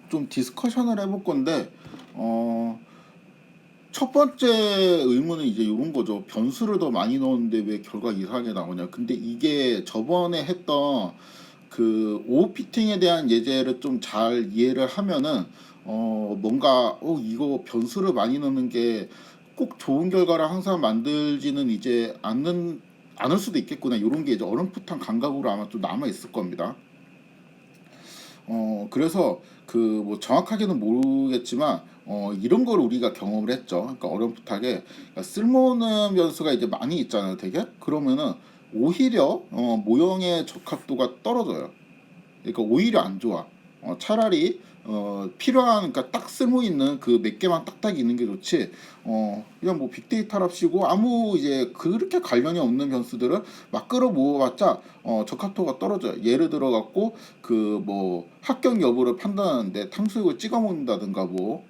좀 디스커션을 해볼 건데, 첫 번째 의문은 이제 이런 거죠. 변수를 더 많이 넣었는데 왜 결과 이상하게 나오냐. 근데 이게 저번에 했던 그 오피팅에 대한 예제를 좀 잘 이해를 하면은 뭔가 이거 변수를 많이 넣는 게 꼭 좋은 결과를 항상 만들지는 이제 않을 수도 있겠구나. 이런 게 이제 어렴풋한 감각으로 아마 좀 남아 있을 겁니다. 그래서 그 뭐 정확하게는 모르겠지만 이런 걸 우리가 경험을 했죠. 그러니까 어렴풋하게, 그러니까 쓸모없는 변수가 이제 많이 있잖아요, 되게. 그러면은 오히려 모형의 적합도가 떨어져요. 그러니까 오히려 안 좋아. 차라리 필요한, 그러니까 딱 쓸모 있는 그 몇 개만 딱딱 있는 게 좋지. 그냥 뭐 빅데이터랍시고 아무 이제 그렇게 관련이 없는 변수들을 막 끌어 모아봤자 적합도가 떨어져요. 예를 들어 갖고 그 뭐 합격 여부를 판단하는데 탕수육을 찍어 먹는다든가 뭐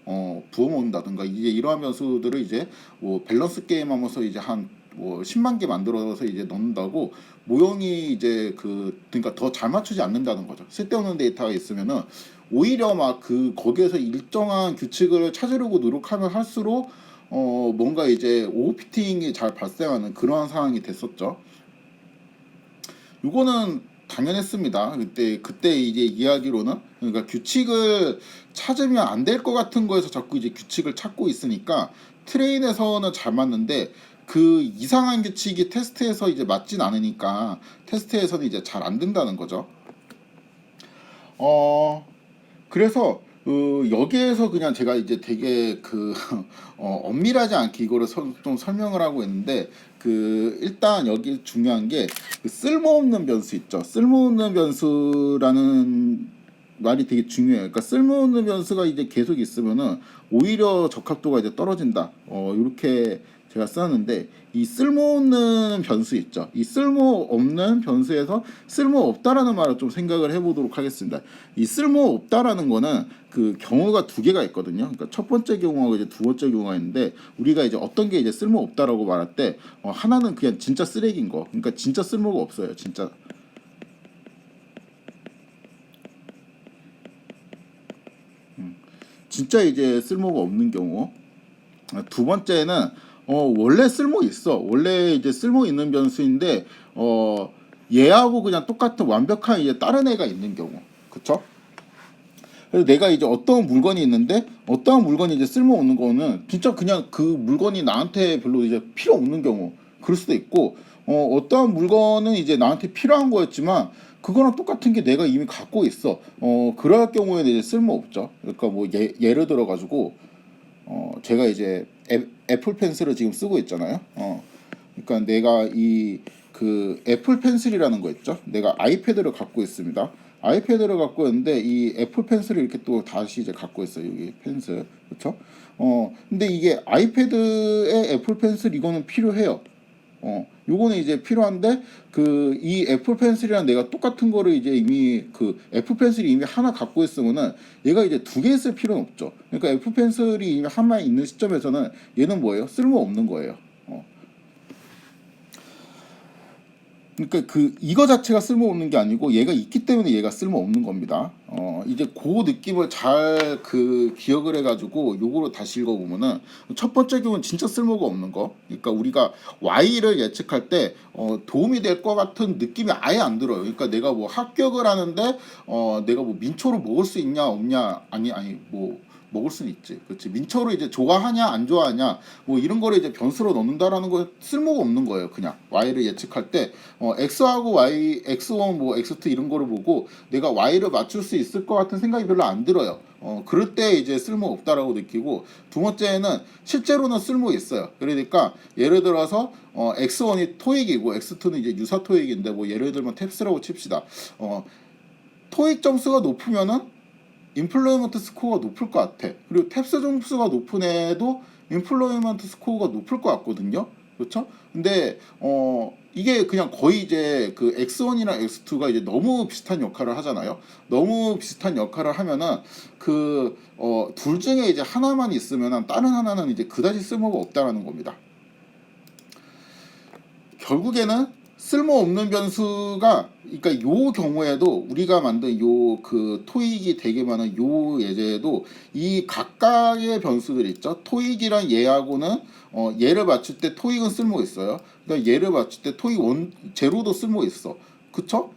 부어 먹는다든가, 이제 이러한 변수들을 이제 뭐 밸런스 게임 하면서 이제 한 뭐 10만 개 만들어서 이제 넣는다고 모형이 이제 그러니까 더 잘 맞추지 않는다는 거죠. 쓸데없는 데이터가 있으면은 오히려 막 거기에서 일정한 규칙을 찾으려고 노력하면 할수록 뭔가 이제 오버피팅이 잘 발생하는 그러한 상황이 됐었죠. 요거는 당연했습니다. 그때 이제 이야기로는, 그러니까 규칙을 찾으면 안 될 것 같은 거에서 자꾸 이제 규칙을 찾고 있으니까 트레인에서는 잘 맞는데 그 이상한 규칙이 테스트에서 이제 맞진 않으니까 테스트에서는 이제 잘 안 된다는 거죠. 어 그래서 여기에서 그냥 제가 이제 되게 엄밀하지 않게 이거를 좀 설명을 하고 있는데, 일단 여기 중요한 게그 쓸모없는 변수 있죠. 쓸모없는 변수라는 말이 되게 중요해요. 그러니까 쓸모없는 변수가 이제 계속 있으면은 오히려 적합도가 이제 떨어진다. 이렇게 제가 썼는데, 이 쓸모없는 변수 있죠. 이 쓸모없는 변수에서 쓸모없다라는 말을 좀 생각을 해보도록 하겠습니다. 이 쓸모없다라는 거는 그 경우가 두 개가 있거든요. 그러니까 첫 번째 경우하고 이제 두 번째 경우가 있는데, 우리가 이제 어떤 게 이제 쓸모없다라고 말할 때 하나는 그냥 진짜 쓰레기인 거. 그러니까 진짜 쓸모가 없어요. 진짜. 진짜 이제 쓸모가 없는 경우. 두 번째는 원래 쓸모 있어. 원래 이제 쓸모 있는 변수인데 얘하고 그냥 똑같은 완벽한 이제 다른 애가 있는 경우. 그쵸? 그래서 내가 이제 어떤 물건이 있는데 어떠한 물건이 이제 쓸모 없는 거는 진짜 그냥 그 물건이 나한테 별로 이제 필요 없는 경우, 그럴 수도 있고, 어떠한 물건은 이제 나한테 필요한 거였지만 그거랑 똑같은 게 내가 이미 갖고 있어. 그럴 경우에는 이제 쓸모 없죠. 그러니까 뭐 예를 들어 가지고 제가 이제 애플 펜슬을 지금 쓰고 있잖아요. 그러니까 내가 애플 펜슬이라는 거 있죠. 내가 아이패드를 갖고 있습니다. 아이패드를 갖고 있는데 이 애플 펜슬을 이렇게 또 다시 이제 갖고 있어요. 여기 펜슬, 그렇죠? 근데 이게 아이패드에 애플 펜슬 이거는 필요해요. 요거는 이제 필요한데 이 애플 펜슬이랑 내가 똑같은 거를 이제 이미 애플 펜슬이 이미 하나 갖고 있으면은 얘가 이제 두 개 있을 필요는 없죠. 그러니까 애플 펜슬이 이미 하나 있는 시점에서는 얘는 뭐예요? 쓸모 없는 거예요. 그러니까 이거 자체가 쓸모없는 게 아니고 얘가 있기 때문에 얘가 쓸모없는 겁니다. 이제 그 느낌을 잘 기억을 해가지고 요거로 다시 읽어보면은, 첫 번째 경우는 진짜 쓸모가 없는 거. 그러니까 우리가 Y를 예측할 때 도움이 될 것 같은 느낌이 아예 안 들어요. 그러니까 내가 뭐 합격을 하는데 내가 뭐 민초를 먹을 수 있냐 없냐, 아니 뭐 먹을 수는 있지. 그렇지. 민초를 이제 좋아하냐 안 좋아하냐 뭐 이런 거를 이제 변수로 넣는다라는 거 쓸모가 없는 거예요. 그냥 Y를 예측할 때 X하고 Y, X1 뭐 X2 이런 거를 보고 내가 Y를 맞출 수 있을 것 같은 생각이 별로 안 들어요. 그럴 때 이제 쓸모 없다라고 느끼고, 두 번째는 실제로는 쓸모 있어요. 그러니까 예를 들어서 X1이 토익이고 X2는 이제 유사 토익인데, 뭐 예를 들면 탭스라고 칩시다. 토익 점수가 높으면은 인플로이먼트 스코어가 높을 것 같아. 그리고 탭스 점수가 높은 애도 인플로이먼트 스코어가 높을 것 같거든요. 그렇죠? 근데 이게 그냥 거의 이제 X1이랑 X2가 이제 너무 비슷한 역할을 하잖아요. 너무 비슷한 역할을 하면은 둘 중에 이제 하나만 있으면은 다른 하나는 이제 그다지 쓸모가 없다라는 겁니다. 결국에는 쓸모없는 변수가, 그러니까 요 경우에도 우리가 만든 요 그 토익이 되게 많은 요 예제에도 이 각각의 변수들 있죠. 토익이랑 얘하고는 얘를 맞출 때 토익은 쓸모 있어요. 그다음 얘를 맞출 때 토익 원 제로도 쓸모 있어. 그쵸?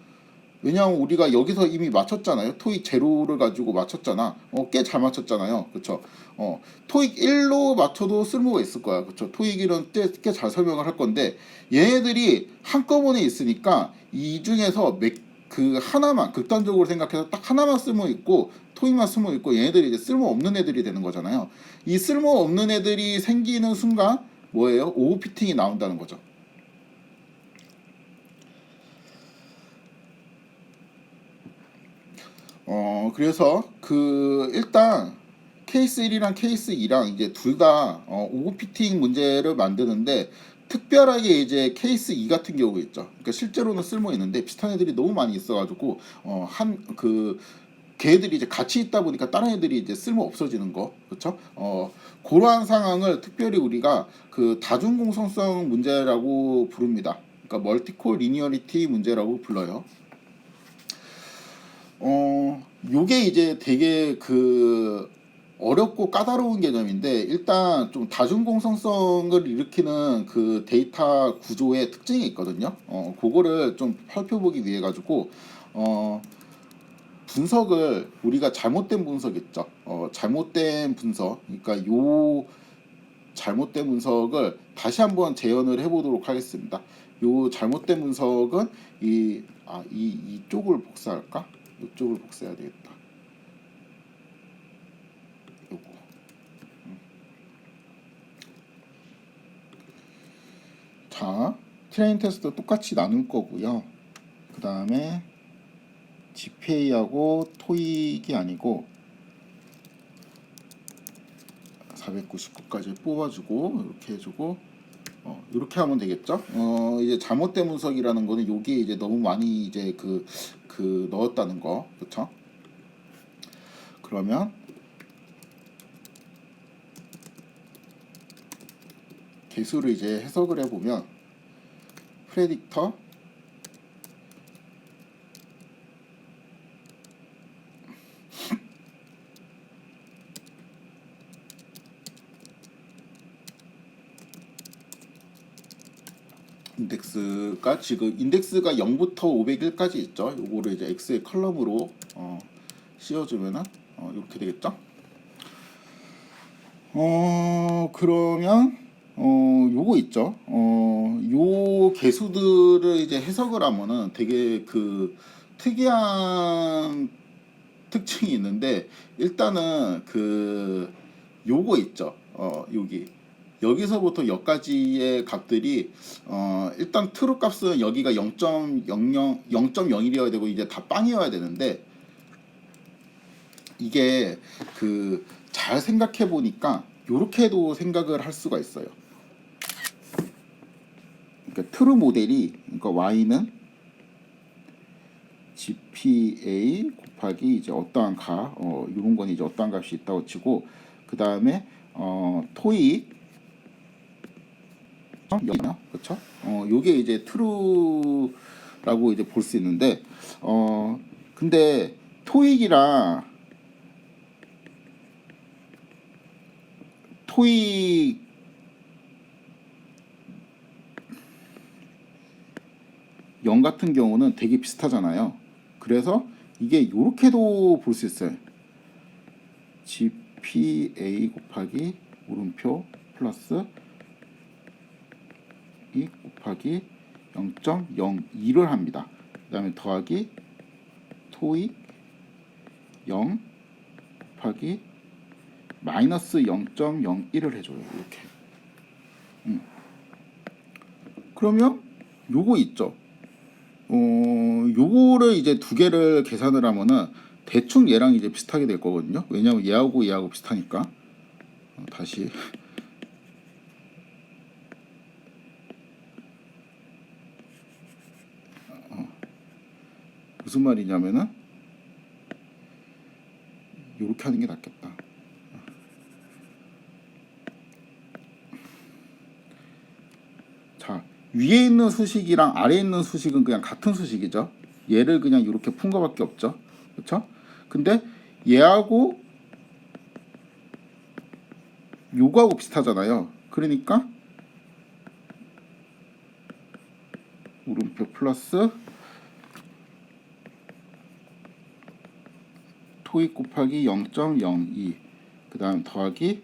왜냐하면 우리가 여기서 이미 맞췄잖아요. 토익 제로를 가지고 맞췄잖아. 꽤 잘 맞췄잖아요. 그쵸? 토익 1로 맞춰도 쓸모가 있을 거야. 그쵸? 토익 1은 꽤 잘 설명을 할 건데, 얘네들이 한꺼번에 있으니까 이 중에서 그 하나만, 극단적으로 생각해서 딱 하나만 쓸모 있고 토익만 쓸모 있고, 얘네들이 이제 쓸모 없는 애들이 되는 거잖아요. 이 쓸모 없는 애들이 생기는 순간 뭐예요? 오버피팅이 나온다는 거죠. 그래서 그 일단 케이스 1이랑 케이스 2랑 이제 둘 다 오버피팅 문제를 만드는데, 특별하게 이제 케이스 2 같은 경우 있죠. 그러니까 실제로는 쓸모 있는데 비슷한 애들이 너무 많이 있어가지고 한 그 걔들이 이제 같이 있다 보니까 다른 애들이 이제 쓸모 없어지는 거, 그렇죠? 그러한 상황을 특별히 우리가 그 다중공성성 문제라고 부릅니다. 그러니까 멀티콜 리니어리티 문제라고 불러요. 요게 이제 되게 그 어렵고 까다로운 개념인데, 일단 좀 다중공성성을 일으키는 그 데이터 구조의 특징이 있거든요. 그거를 좀 살펴보기 위해 가지고 분석을, 우리가 잘못된 분석 있죠. 잘못된 분석, 그러니까 요 잘못된 분석을 다시 한번 재현을 해보도록 하겠습니다. 요 잘못된 분석은 이쪽을 복사할까? 이쪽을 복사해야 되겠다. 요거. 자, 트레인 테스트 똑같이 나눌 거고요. 그 다음에 GPA하고 토익이 아니고 499까지 뽑아주고 이렇게 해주고 이렇게 하면 되겠죠. 이제 잘못된 분석이라는 거는 여기에 이제 너무 많이 이제 그 넣었다는 거, 그렇죠? 그러면 개수를 이제 해석을 해보면 프레딕터 인덱스가 지금 인덱스가 0부터 501까지 있죠. 요거를 이제 X의 컬럼으로 씌워주면은 이렇게 되겠죠. 그러면 요거 있죠. 요 개수들을 이제 해석을 하면은 되게 그 특이한 특징이 있는데, 일단은 그 요거 있죠. 여기서부터 여기까지의 값들이 일단 트루 값은 여기가 0.1이어야 되고 이제 다 빵이어야 되는데, 이게 그 잘 생각해 보니까 요렇게도 생각을 할 수가 있어요. 그러니까 트루 모델이, 그러니까 y는 GPA 곱하기 이제 어떠한 값, 이런 건 이제 어떠한 값이 있다고 치고, 그 다음에 토익 여기나, 그렇죠? 요게 이제 true라고 이제 볼 수 있는데, 근데 토익 0 같은 경우는 되게 비슷하잖아요. 그래서 이게 요렇게도 볼 수 있어요. GPA 곱하기 물음표 플러스 2 곱하기 0.02를 합니다. 그 다음에 더하기 토익 0 곱하기 마이너스 0.01을 해줘요. 이렇게. 그러면 요거 있죠. 요거를 이제 두 개를 계산을 하면은 대충 얘랑 이제 비슷하게 될 거거든요. 왜냐면 얘하고 비슷하니까. 다시 무슨 말이냐면은 요렇게 하는 게 낫겠다. 자, 위에 있는 수식이랑 아래에 있는 수식은 그냥 같은 수식이죠. 얘를 그냥 이렇게 푼 거밖에 없죠. 그렇죠? 근데 얘하고 요거하고 비슷하잖아요. 그러니까 물음표 플러스 토익 곱하기 0.02 그 다음 더하기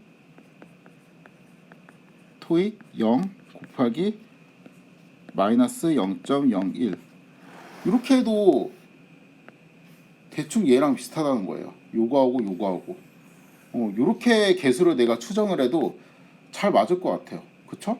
토익 0 곱하기 마이너스 0.01 이렇게 해도 대충 얘랑 비슷하다는 거예요. 요거하고 요거하고 요렇게 개수를 내가 추정을 해도 잘 맞을 것 같아요. 그쵸?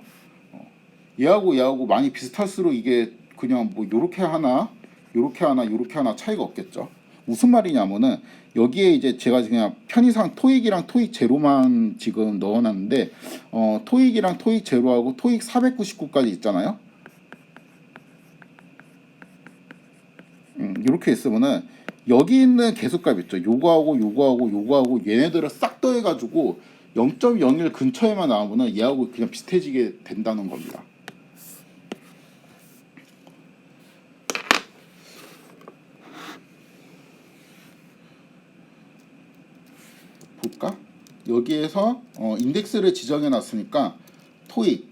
얘하고 얘하고 많이 비슷할수록 이게 그냥 뭐 요렇게 하나 요렇게 하나 요렇게 하나 차이가 없겠죠. 무슨 말이냐면은 여기에 이제 제가 그냥 편의상 토익이랑 토익 제로만 지금 넣어놨는데 토익이랑 토익 제로하고 토익 499까지 있잖아요. 이렇게 있으면은 여기 있는 개수값 있죠. 요거하고 요거하고 요거하고 얘네들을 싹 더해가지고 0.01 근처에만 나오면은 얘하고 그냥 비슷해지게 된다는 겁니다. 볼까? 여기에서 인덱스를 지정해 놨으니까 토익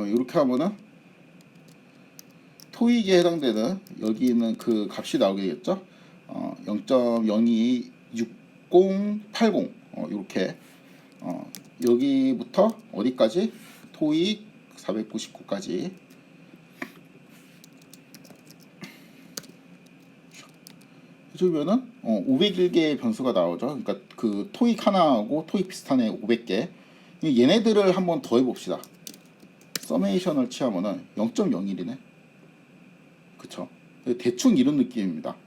이렇게 하면은 토익에 해당되는 여기 있는 그 값이 나오겠죠. 0.026080 이렇게 여기부터 어디까지 토익 499까지 해주면은 501개의 변수가 나오죠. 그러니까 그 토익 하나하고 토익 비슷한 애 500개 얘네들을 한번 더해 봅시다. 서메이션을 취하면은 0.01이네. 그쵸? 대충 이런 느낌입니다.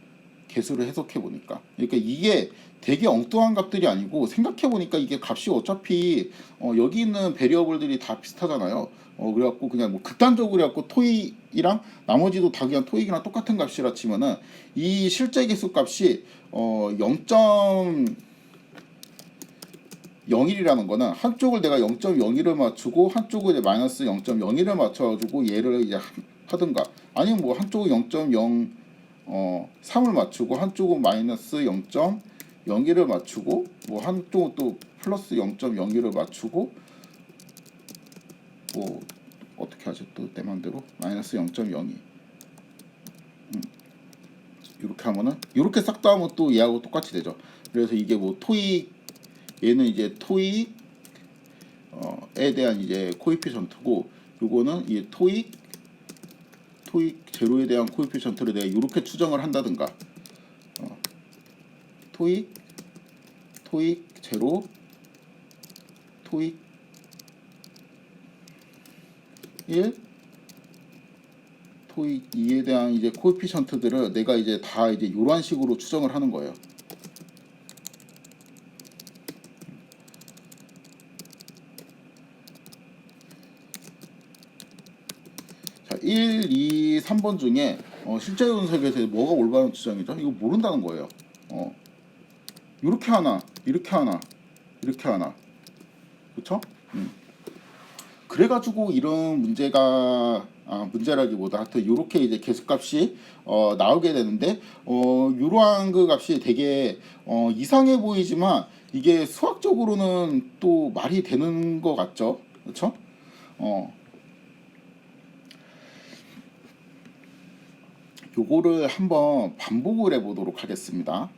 개수를 해석해 보니까. 그러니까 이게 되게 엉뚱한 값들이 아니고 생각해 보니까 이게 값이 어차피 여기 있는 베리어블들이 다 비슷하잖아요. 그래갖고 그냥 뭐 극단적으로 해갖고 토익이랑 나머지도 다 그냥 토익이랑 똑같은 값이라 치면은 이 실제 개수 값이 0.01이라는 거는 한쪽을 내가 0.01을 맞추고 한쪽을 이제 마이너스 0.01을 맞춰가지고 얘를 이제 하든가 아니면 뭐 한쪽은 0.03을 맞추고 한쪽은 마이너스 0.01을 맞추고 뭐 한쪽은 또 플러스 0.01을 맞추고 뭐 어떻게 하지 또 내 맘대로 마이너스 0.02 이렇게 하면은 이렇게 싹 다 하면 또 얘하고 똑같이 되죠. 그래서 이게 뭐 토익 얘는 이제 토익 에 대한 이제 코에피션트고 요거는 이 토익 제로에 대한 코에피션트를 내가 이렇게 추정을 한다든가 토익 제로 토익 1 토익 2에 대한 이제 코에피션트들을 내가 이제 다 이제 이런 식으로 추정을 하는 거예요. 자, 1, 2, 3번 중에 실제 분석에서 뭐가 올바른 추정이죠? 이거 모른다는 거예요. 이렇게 하나, 이렇게 하나, 이렇게 하나, 그렇죠? 그래가지고 이런 문제가 문제라기보다 하여튼 이렇게 이제 개수값이 나오게 되는데 이러한 그 값이 되게 이상해 보이지만 이게 수학적으로는 또 말이 되는 것 같죠, 그렇죠? 요거를 한번 반복을 해보도록 하겠습니다.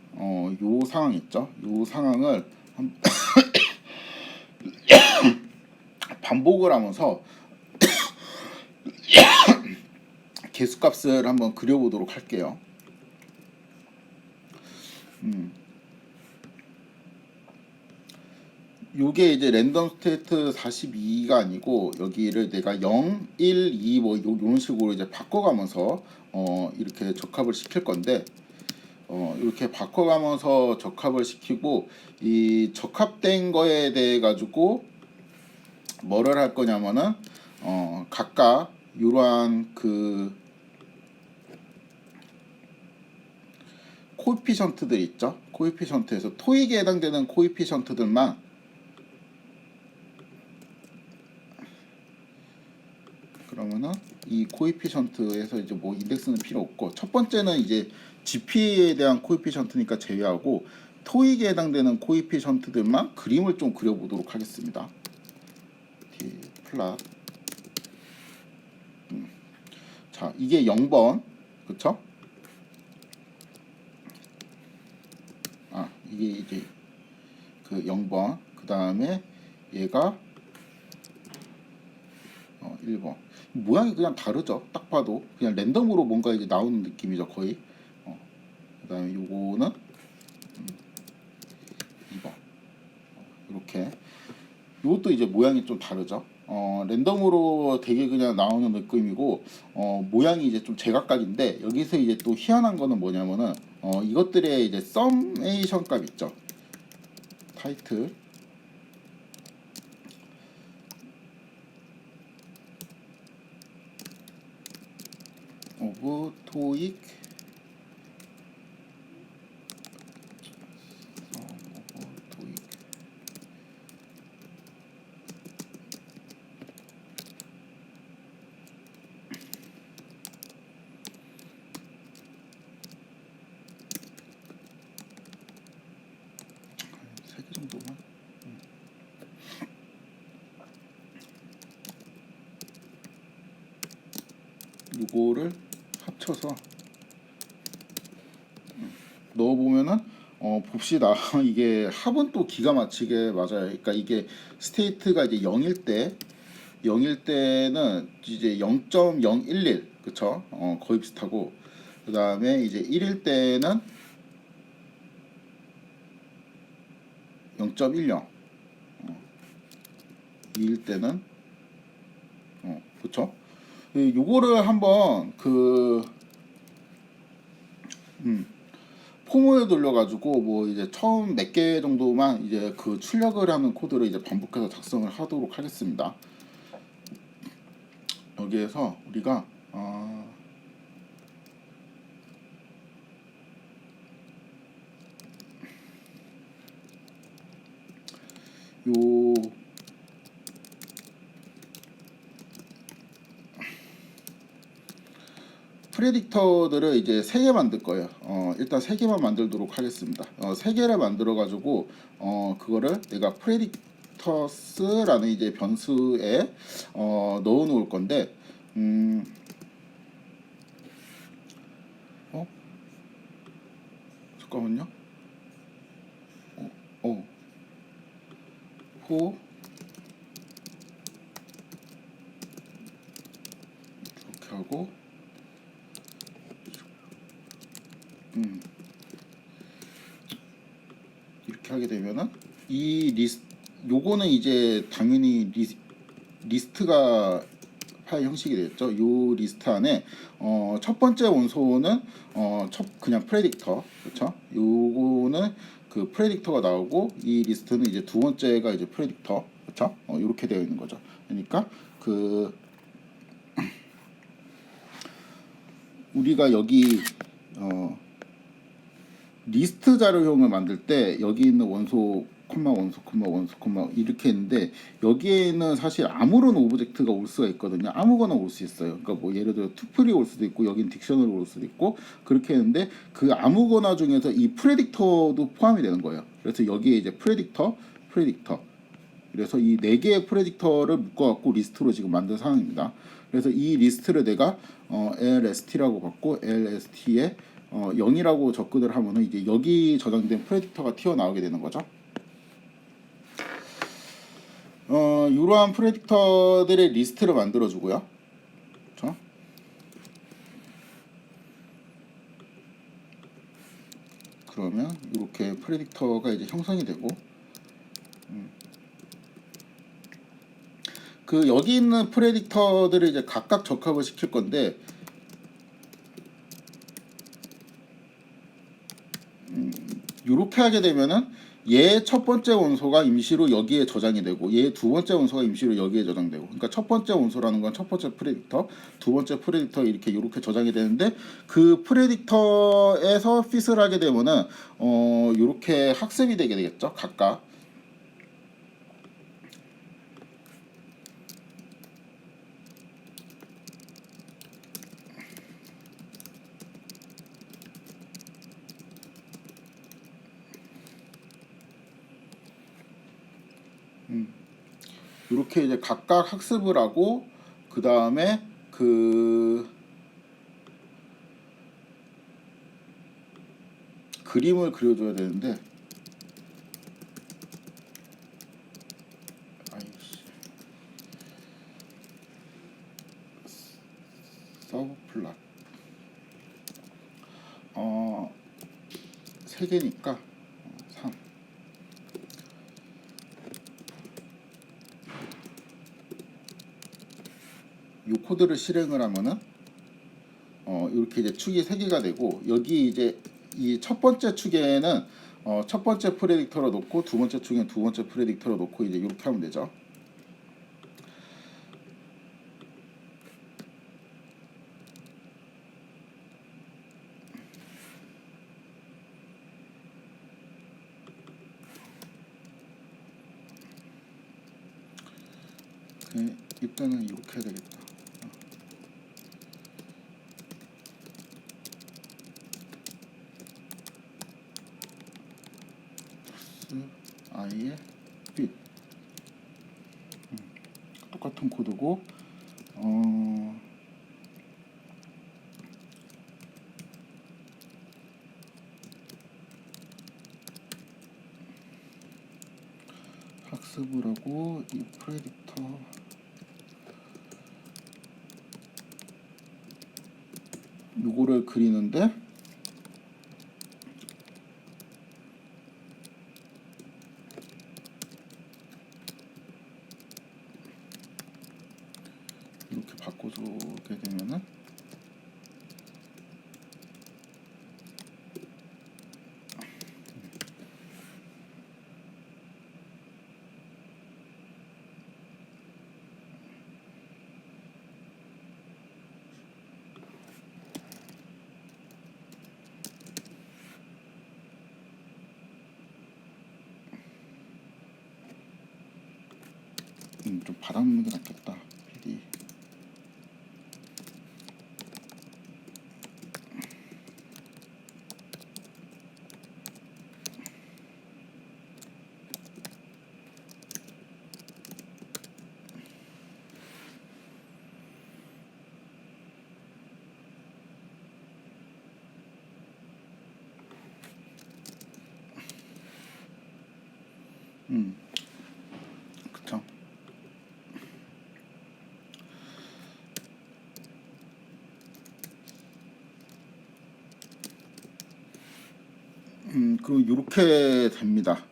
요 상황 있죠? 요 상황을 반복을 하면서 개수값을 한번 그려보도록 할게요. 요게 이제 랜덤 스테이트 42가 아니고 여기를 내가 0, 1, 2 뭐 요런 식으로 이제 바꿔가면서 이렇게 적합을 시킬 건데 이렇게 바꿔가면서 적합을 시키고 이 적합된 거에 대해 가지고 뭐를 할 거냐면은 각각 이러한 그 코에피션트들 있죠. 코에피션트에서 토익에 해당되는 코에피션트들만 이 코에피션트에서 이제 뭐 인덱스는 필요 없고, 첫 번째는 이제 GP에 대한 코에피션트니까 제외하고 토익에 해당되는 코에피션트들만 그림을 좀 그려보도록 하겠습니다. 플랫. 자, 이게 0번, 그쵸? 이게 이제 그 0번, 그 다음에 얘가 1번. 모양이 그냥 다르죠. 딱 봐도 그냥 랜덤으로 뭔가 이제 나오는 느낌이죠, 거의. 그 다음에 요거는 2번. 이렇게. 요것도 이제 모양이 좀 다르죠. 랜덤으로 되게 그냥 나오는 느낌이고, 모양이 이제 좀 제각각인데, 여기서 이제 또 희한한 거는 뭐냐면은, 이것들의 이제 썸메이션 값 있죠. 타이틀. 오브 토익 세 개 정도만. 요거를 합쳐서 넣어보면은 봅시다. 이게 합은 또 기가 막히게 맞아요. 그러니까 이게 스테이트가 이제 0일 때는 이제 0.011, 그쵸? 거의 비슷하고, 그 다음에 이제 1일 때는 0.10, 2일 때는 그쵸? 요거를 한번 폼을 돌려가지고 뭐 이제 처음 몇 개 정도만 이제 그 출력을 하는 코드를 이제 반복해서 작성을 하도록 하겠습니다. 여기에서 우리가 요 프레딕터들을 이제 3개 만들 거예요. 일단 3개만 만들도록 하겠습니다. 3개를 만들어 가지고 그거를 내가 프레딕터스라는 이제 변수에 넣어 놓을 건데, 잠깐만요. 호 이렇게 하고, 이렇게 하게 되면은 이 요거는 이제 당연히 리스트가 파일 형식이 되겠죠. 요 리스트 안에 첫 번째 원소는 그냥 프레딕터, 그렇죠? 요거는 그 프레딕터가 나오고, 이 리스트는 이제 두 번째가 이제 프레딕터, 그렇죠? 이렇게 되어 있는 거죠. 그러니까 우리가 여기 리스트 자료형을 만들 때 여기 있는 원소 이렇게 했는데, 여기에는 사실 아무런 오브젝트가 올 수가 있거든요. 아무거나 올 수 있어요. 그러니까 뭐 예를 들어 투플이 올 수도 있고, 여긴 딕셔너리 올 수도 있고, 그렇게 했는데 그 아무거나 중에서 이 프레딕터도 포함이 되는 거예요. 그래서 여기에 이제 프레딕터 그래서 이 4개의 프레딕터를 묶어갖고 리스트로 지금 만든 상황입니다. 그래서 이 리스트를 내가 lst라고 받고, lst에 0이라고 접근을 하면은 이제 여기 저장된 프레딕터가 튀어나오게 되는 거죠. 이러한 프레딕터들의 리스트를 만들어 주고요. 그렇죠? 그러면 이렇게 프레딕터가 이제 형성이 되고, 그 여기 있는 프레딕터들을 이제 각각 적합을 시킬 건데, 이렇게 하게 되면은 얘 첫 번째 원소가 임시로 여기에 저장이 되고, 얘 두 번째 원소가 임시로 여기에 저장되고, 그러니까 첫 번째 원소라는 건 첫 번째 프레딕터, 두 번째 프레딕터 이렇게 저장이 되는데, 그 프레딕터에서 핏을 하게 되면은 이렇게 학습이 되게 되겠죠, 각각. 이렇게 이제 각각 학습을 하고 그 다음에 그 그림을 그려줘야 되는데 아이씨 서브 플랫 3개니까 3 이 코드를 실행을 하면은 이렇게 이제 축이 3개가 되고 여기 이제 이 첫 번째 축에는 첫 번째 프레딕터로 놓고 두 번째 축에는 두 번째 프레딕터로 놓고 이제 이렇게 하면 되죠. 일단은 이렇게 해야 되겠다. I의 빛 똑같은 코드고 학습을 하고 이 프레딕터 요거를 그리는데 이렇게 바꿔주게 되면은 좀 받아놓는 게 낫겠다. PD 그쵸. 그럼 이렇게 됩니다.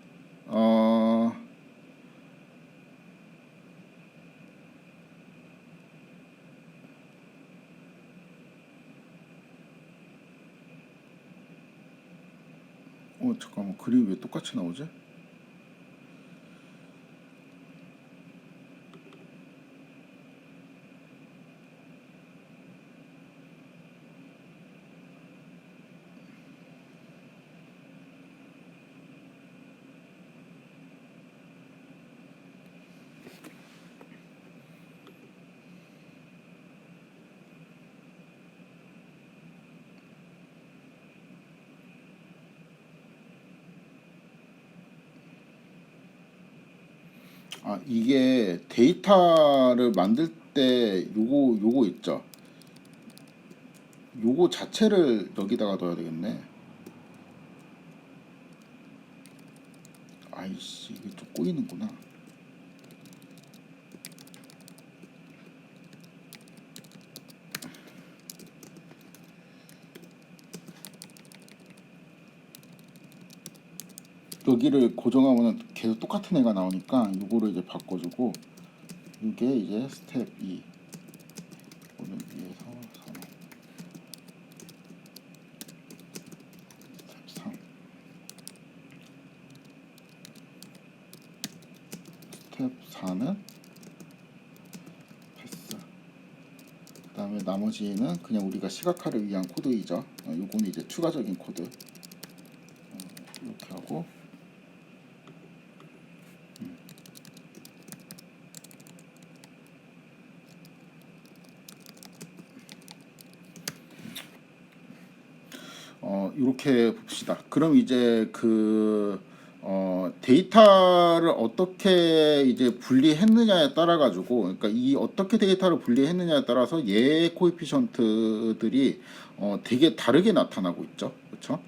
잠깐만 그림이 왜 똑같이 나오지? 이게 데이터를 만들 때 요거 있죠. 요거 자체를 여기다가 넣어야 되겠네. 아이씨 이게 좀 꼬이는구나. 여기를 고정하면 계속 똑같은 애가 나오니까 요거를 이제 바꿔주고 이게 이제 스텝 2 오늘 위에서 선언 스텝 3 스텝 4는 패스 그 다음에 나머지는 그냥 우리가 시각화를 위한 코드이죠. 요거는 이제 추가적인 코드 이렇게 하고 이렇게 봅시다. 그럼 이제 그 데이터를 어떻게 이제 분리했느냐에 따라 가지고, 그러니까 이 어떻게 데이터를 분리했느냐에 따라서 얘 코에피션트들이 되게 다르게 나타나고 있죠. 그렇죠?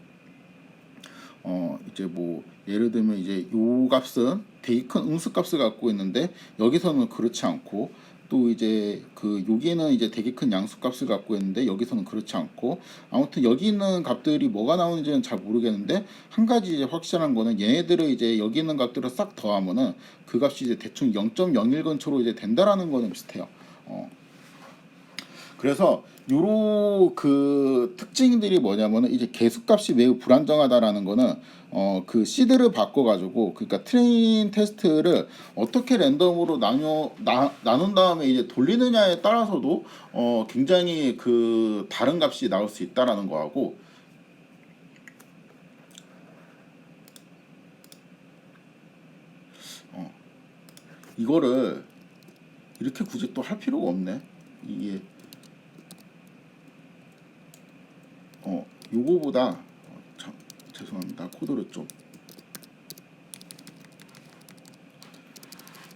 이제 뭐 예를 들면 이제 요 값은 되게 큰 음수값을 갖고 있는데 여기서는 그렇지 않고, 또 이제 그 여기는 이제 되게 큰 양수값을 갖고 있는데 여기서는 그렇지 않고, 아무튼 여기 있는 값들이 뭐가 나오는지는 잘 모르겠는데, 한 가지 이제 확실한 거는 얘네들을 이제 여기 있는 값들을 싹 더하면은 그 값이 이제 대충 0.01 근처로 이제 된다라는 거는 비슷해요. 그래서 요로 그 특징들이 뭐냐면은, 이제 계수값이 매우 불안정하다라는 거는 그 시드를 바꿔 가지고, 그러니까 트레인 테스트를 어떻게 랜덤으로 나눈 다음에 이제 돌리느냐에 따라서도 굉장히 그 다른 값이 나올 수 있다라는 거하고, 이거를 이렇게 굳이 또 할 필요가 없네. 이게 요거보다 참 죄송합니다. 코드를 좀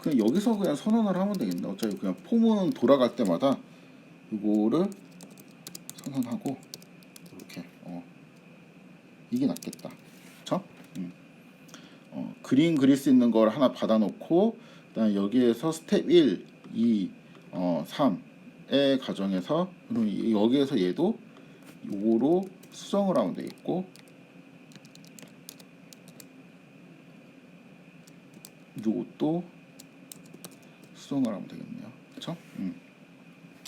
그냥 여기서 그냥 선언을 하면 되겠네. 어차피 그냥 폼은 돌아갈 때마다 요거를 선언하고 이렇게 이게 낫겠다. 그쵸? 그림 그릴 수 있는 걸 하나 받아놓고, 그다음에 여기에서 스텝 1, 2, 3의 과정에서 그럼 여기에서 얘도 요거로 수정을 하면 되겠고, 요것도 수정을 하면 되겠네요. 그쵸?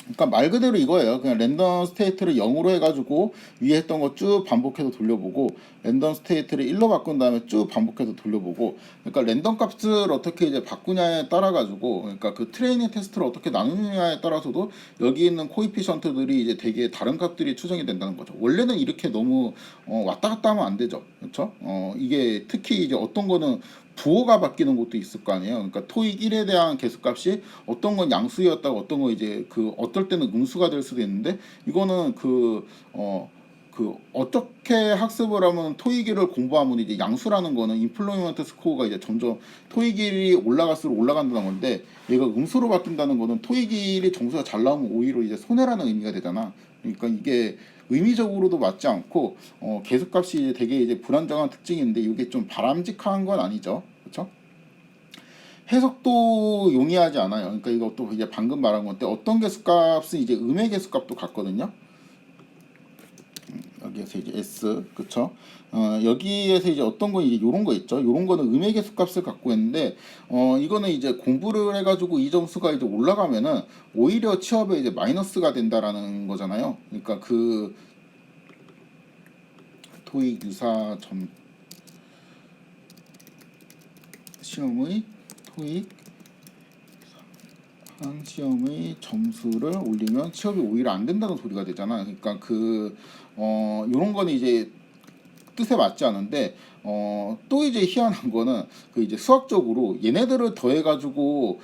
그러니까 말 그대로 이거예요. 그냥 랜덤 스테이트를 0으로 해가지고 위에 했던 거 쭉 반복해서 돌려보고, 랜덤 스테이트를 1로 바꾼 다음에 쭉 반복해서 돌려보고, 그러니까 랜덤 값을 어떻게 이제 바꾸냐에 따라 가지고, 그러니까 그 트레이닝 테스트를 어떻게 나누느냐에 따라서도 여기 있는 코이피션트들이 이제 되게 다른 값들이 추정이 된다는 거죠. 원래는 이렇게 너무 왔다 갔다 하면 안 되죠. 그렇죠? 이게 특히 이제 어떤 거는 부호가 바뀌는 것도 있을 거 아니에요. 그러니까 토익 1에 대한 계수값이 어떤 건 양수였다가 어떤 거 이제 그 어떨 때는 음수가 될 수도 있는데, 이거는 어떻게 학습을 하면 토익 1을 공부하면 이제 양수라는 거는 인플로이먼트 스코어가 이제 점점 토익 1이 올라갈수록 올라간다는 건데, 얘가 음수로 바뀐다는 거는 토익 1이 점수가 잘 나오면 오히려 이제 손해라는 의미가 되잖아. 그러니까 이게 의미적으로도 맞지 않고, 계수값이 되게 이제 불안정한 특징인데 이게 좀 바람직한 건 아니죠. 그렇죠? 해석도 용이하지 않아요. 그러니까 이것도 이제 방금 말한 건데, 어떤 계수값은 이제 음의 계수값도 같거든요. 여기에서 이제 S, 그쵸? 여기에서 이제 어떤 거 이제 요런 거 있죠. 요런 거는 음의 계수값을 갖고 있는데, 이거는 이제 공부를 해가지고 이 점수가 이제 올라가면은 오히려 취업에 이제 마이너스가 된다라는 거잖아요. 그러니까 그 토익 유사 시험의 토익 한 시험의 점수를 올리면 취업이 오히려 안 된다는 소리가 되잖아. 그러니까 요런 거는 이제 뜻에 맞지 않은데, 또 이제 희한한 거는 그 이제 수학적으로 얘네들을 더해가지고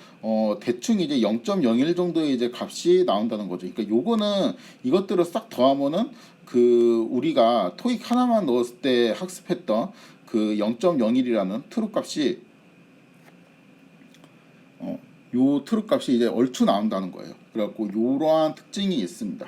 대충 이제 0.01 정도의 이제 값이 나온다는 거죠. 그러니까 요거는 이것들을 싹 더하면은 그 우리가 토익 하나만 넣었을 때 학습했던 그 0.01이라는 트루 값이 요 트루 값이 이제 얼추 나온다는 거예요. 그래갖고 요러한 특징이 있습니다.